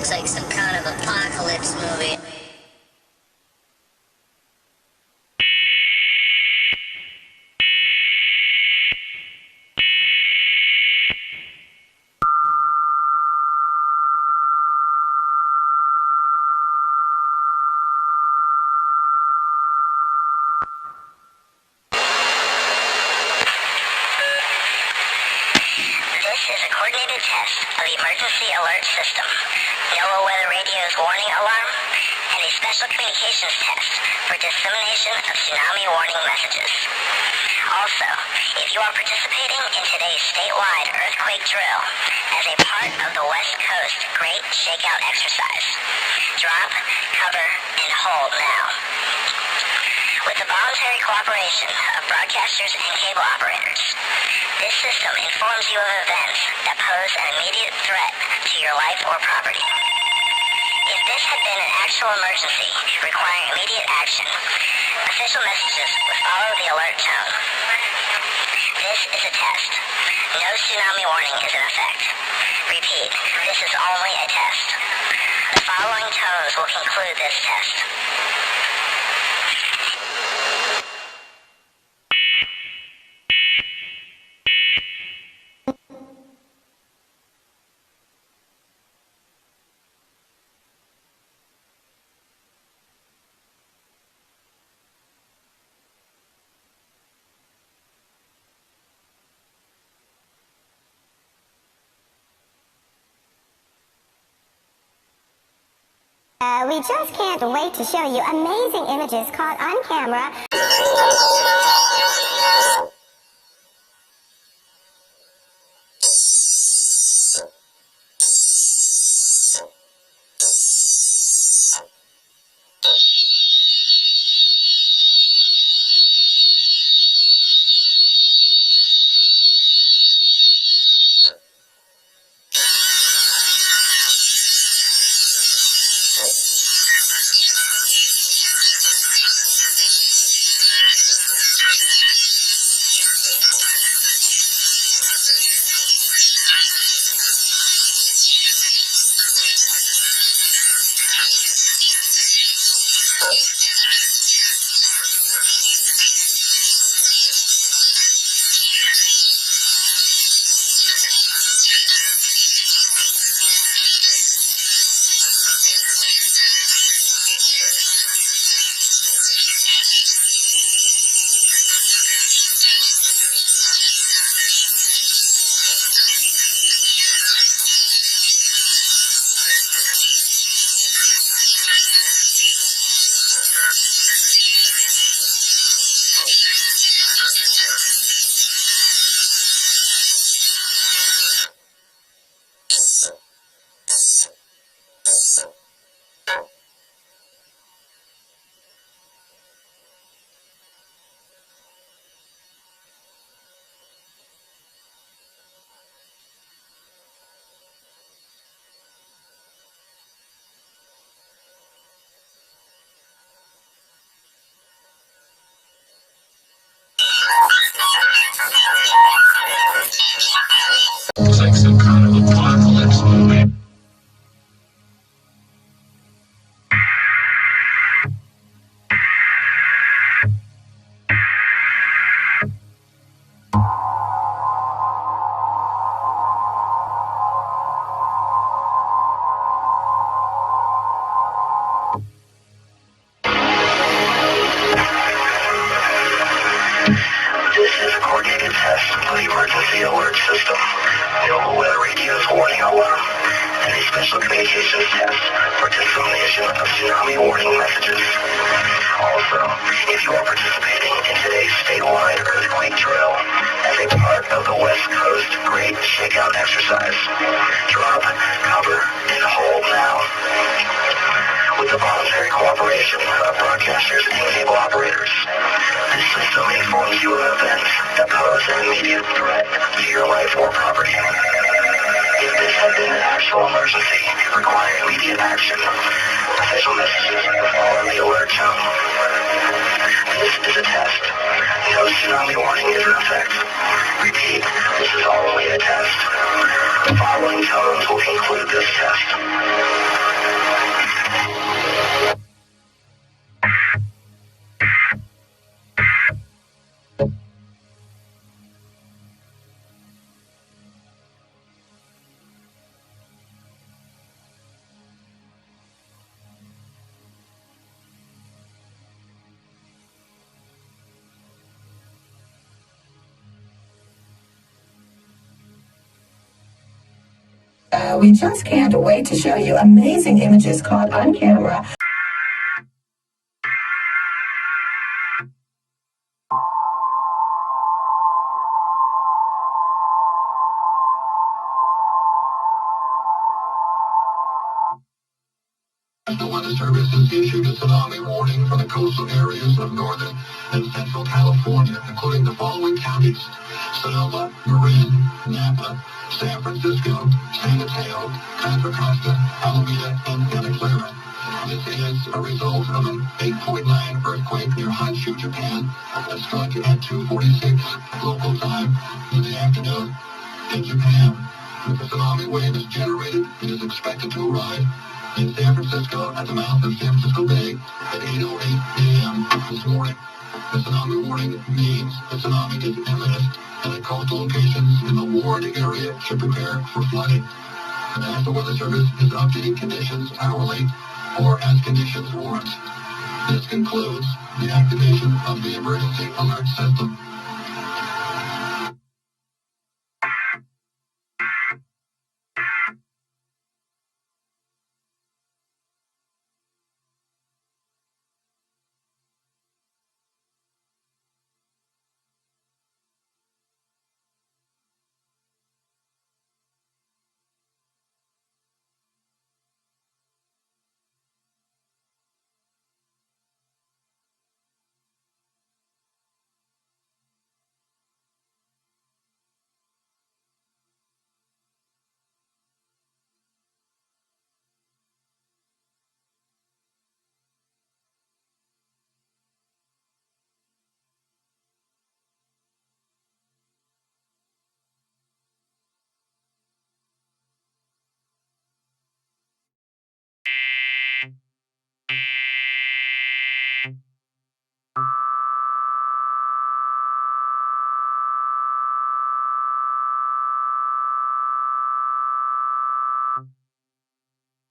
looks like some kind of apocalypse movie. This is a coordinated test of the emergency alert system, NOAA weather radio's warning alarm, and a special communications test for dissemination of tsunami warning messages. Also, if you are participating in today's statewide earthquake drill as a part of the West Coast Great Shakeout Exercise, drop, cover, and hold now. With the voluntary cooperation of broadcasters and cable operators, this system informs you of events that pose an immediate threat to your life or property. If this had been an actual emergency requiring immediate action, official messages would follow the alert tone. This is a test. No tsunami warning is in effect. Repeat, this is only a test. The following tones will conclude this test. We just can't wait to show you amazing images caught on camera. Looks like some kind of apocalypse movie. This is a coordinated test of the emergency alert system, NOAA weather radio's warning alarm, and a special communications test for dissemination of tsunami warning messages. Also, if you are participating in today's statewide earthquake drill as a part of the West Coast Great Shakeout Exercise, drop, cover, and hold now. With the voluntary cooperation of broadcasters and cable operators, this system informs you of events that pose an immediate threat to your life or property. If this had been an actual emergency requiring immediate action, official messages will follow the alert tone. This is a test. No tsunami warning is in effect. Repeat, this is only a test. The following tones will conclude this test. We just can't wait to show you amazing images caught on camera. The Weather Service has issued a tsunami warning for the coastal areas of northern and central California, including the following counties: Sonoma, Marin, Napa, San Francisco, San Mateo, Contra Costa, Alameda, and Santa Clara. This is a result of an 8.9 earthquake near Honshu, Japan, that struck at 2:46 local time in the afternoon. In Japan, the tsunami wave is generated and is expected to arrive in San Francisco at the mouth of San Francisco Bay at 8:08 a.m. this morning. The tsunami warning means the tsunami is imminent and that coastal locations in the warned area should prepare for flooding. The National Weather Service is updating conditions hourly or as conditions warrant. This concludes the activation of the emergency alert system.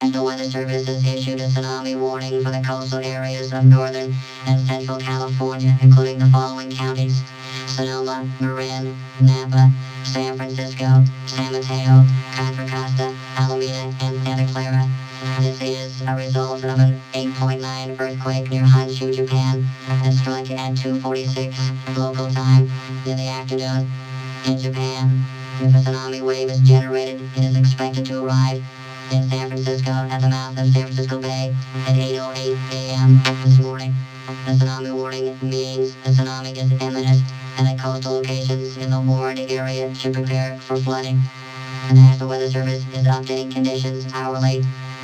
The Weather Service has issued a tsunami warning for the coastal areas of northern and central California, including the following counties: Sonoma, Marin, Napa, San Francisco, San Mateo, Contra Costa, Alameda, and Santa Clara. This is a result of an 8.9 earthquake near Honshu, Japan, that struck at 2:46 local time in the afternoon. In Japan, if a tsunami wave is generated, it is expected to arrive in San Francisco at the mouth of San Francisco Bay at 8:08 a.m. this morning. The tsunami warning means the tsunami is imminent and that coastal locations in the warned area should prepare for flooding. The National Weather Service is updating conditions hourly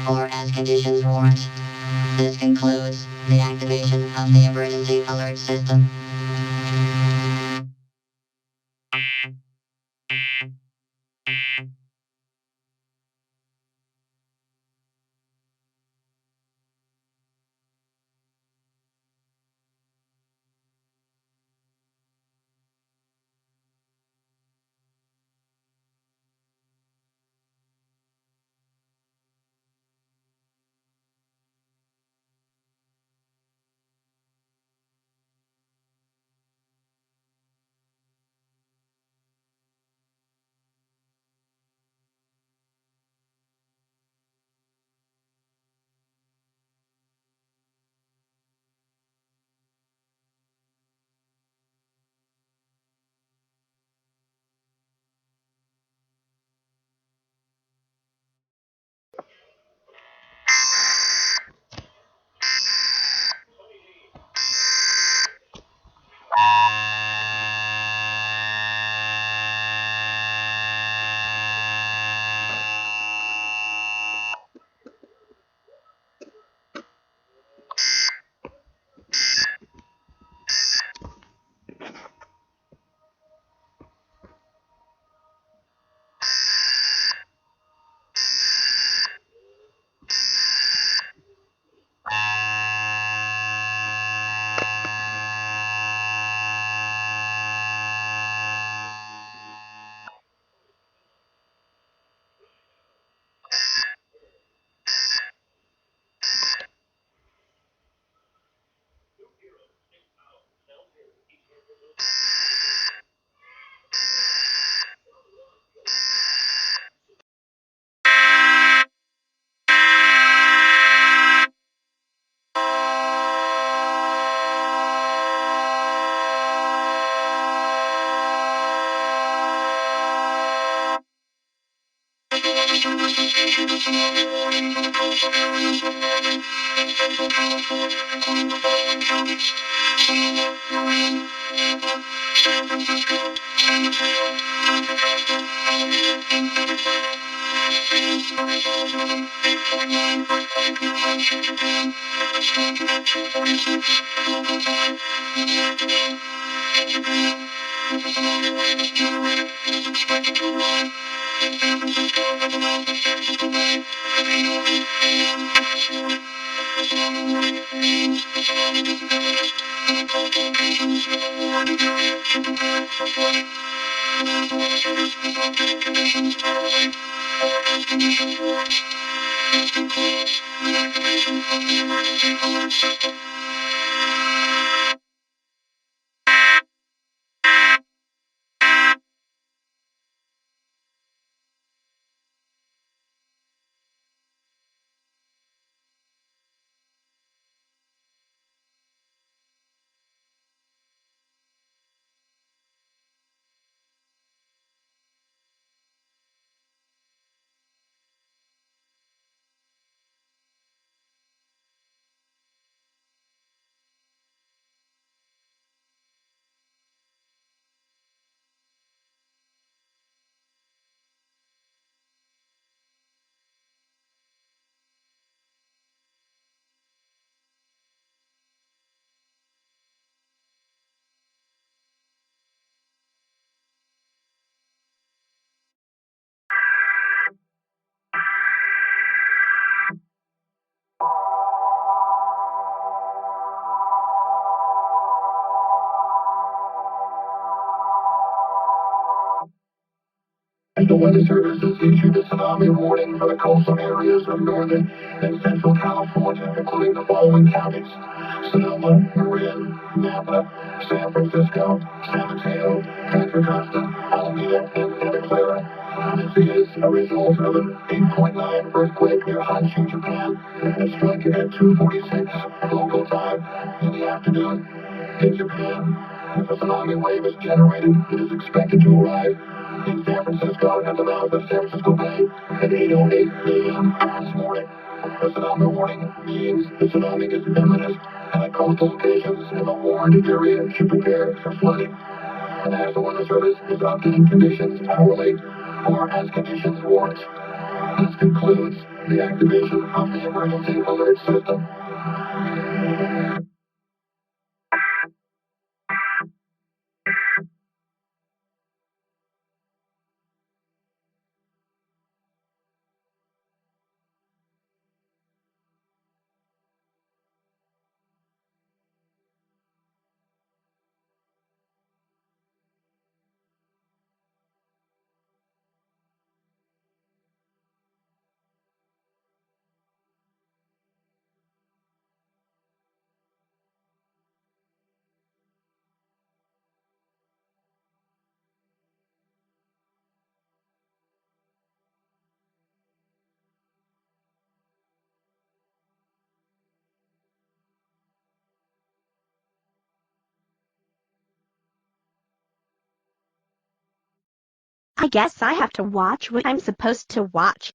or as conditions warrant. This concludes the activation of the emergency alert system. The Weather Service has issued a tsunami warning for the coastal areas of northern and central California, including the following counties: Sonoma, Marin, Napa, San Francisco, San Mateo, Contra Costa, Alameda, and Santa Clara. This is a result of an 8.9 earthquake near Hanshin, Japan. It struck at 2:46 local time in the afternoon. In Japan, if a tsunami wave is generated, it is expected to arrive in San Francisco at the mouth of San Francisco Bay at 8:08 a.m. this morning. A tsunami warning means the tsunami is imminent, and at coastal locations in the warned area should prepare for flooding. The National Weather Service is updating conditions hourly or as conditions warrant. This concludes the activation of the emergency alert system. I guess I have to watch what I'm supposed to watch.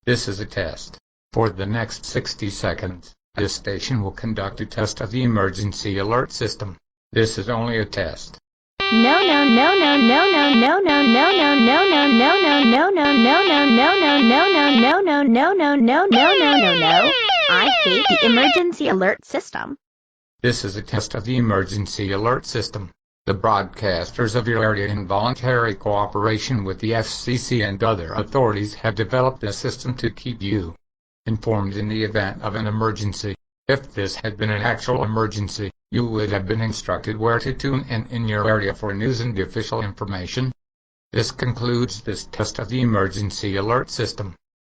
This is a test. For the next 60 seconds, this station will conduct a test of the emergency alert system. This is only a test. No. I hate the emergency alert system. This is a test of the emergency alert system. The broadcasters of your area, in voluntary cooperation with the FCC and other authorities, have developed a system to keep you informed in the event of an emergency. If this had been an actual emergency, you would have been instructed where to tune in your area for news and official information. This concludes this test of the emergency alert system.